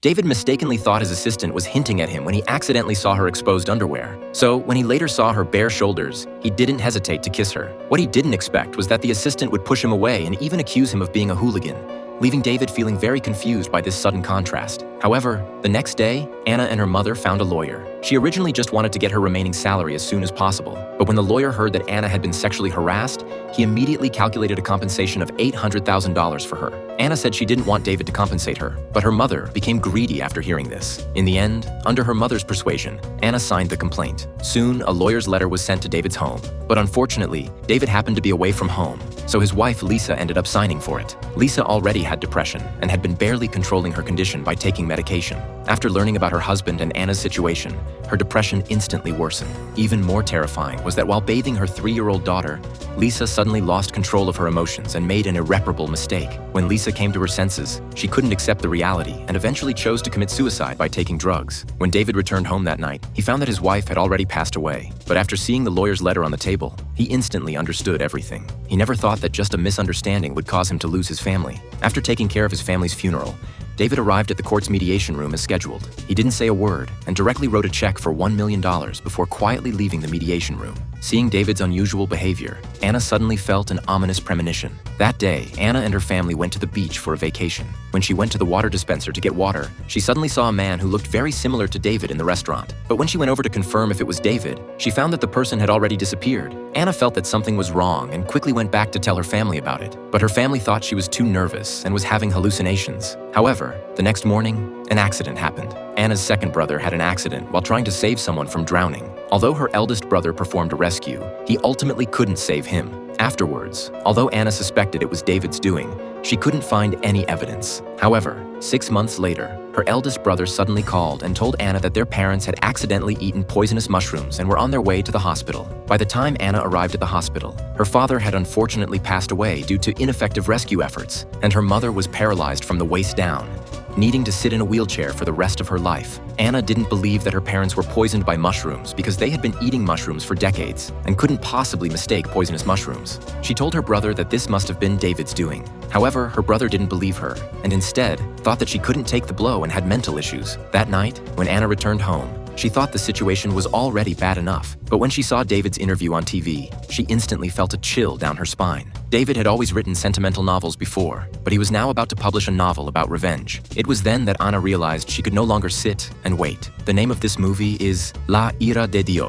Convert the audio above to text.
David mistakenly thought his assistant was hinting at him when he accidentally saw her exposed underwear. So, when he later saw her bare shoulders, he didn't hesitate to kiss her. What he didn't expect was that the assistant would push him away and even accuse him of being a hooligan, leaving David feeling very confused by this sudden contrast. However, the next day, Anna and her mother found a lawyer. She originally just wanted to get her remaining salary as soon as possible, but when the lawyer heard that Anna had been sexually harassed, he immediately calculated a compensation of $800,000 for her. Anna said she didn't want David to compensate her, but her mother became greedy after hearing this. In the end, under her mother's persuasion, Anna signed the complaint. Soon, a lawyer's letter was sent to David's home, but unfortunately, David happened to be away from home, so his wife Lisa ended up signing for it. Lisa already had depression and had been barely controlling her condition by taking medication. After learning about her husband and Anna's situation, her depression instantly worsened. Even more terrifying was that while bathing her 3-year-old daughter, Lisa suddenly lost control of her emotions and made an irreparable mistake. When Lisa came to her senses, she couldn't accept the reality and eventually chose to commit suicide by taking drugs. When David returned home that night, he found that his wife had already passed away. But after seeing the lawyer's letter on the table, he instantly understood everything. He never thought that just a misunderstanding would cause him to lose his family. After taking care of his family's funeral, David arrived at the court's mediation room as scheduled. He didn't say a word and directly wrote a check for $1 million before quietly leaving the mediation room. Seeing David's unusual behavior, Anna suddenly felt an ominous premonition. That day, Anna and her family went to the beach for a vacation. When she went to the water dispenser to get water, she suddenly saw a man who looked very similar to David in the restaurant. But when she went over to confirm if it was David, she found that the person had already disappeared. Anna felt that something was wrong and quickly went back to tell her family about it. But her family thought she was too nervous and was having hallucinations. However, the next morning, an accident happened. Anna's second brother had an accident while trying to save someone from drowning. Although her eldest brother performed a rescue, he ultimately couldn't save him. Afterwards, although Anna suspected it was David's doing, she couldn't find any evidence. However, 6 months later, her eldest brother suddenly called and told Anna that their parents had accidentally eaten poisonous mushrooms and were on their way to the hospital. By the time Anna arrived at the hospital, her father had unfortunately passed away due to ineffective rescue efforts, and her mother was paralyzed from the waist down, needing to sit in a wheelchair for the rest of her life. Anna didn't believe that her parents were poisoned by mushrooms because they had been eating mushrooms for decades and couldn't possibly mistake poisonous mushrooms. She told her brother that this must have been David's doing. However, her brother didn't believe her and instead thought that she couldn't take the blow and had mental issues. That night, when Anna returned home, she thought the situation was already bad enough, but when she saw David's interview on TV, she instantly felt a chill down her spine. David had always written sentimental novels before, but he was now about to publish a novel about revenge. It was then that Anna realized she could no longer sit and wait. The name of this movie is La Ira de Dios.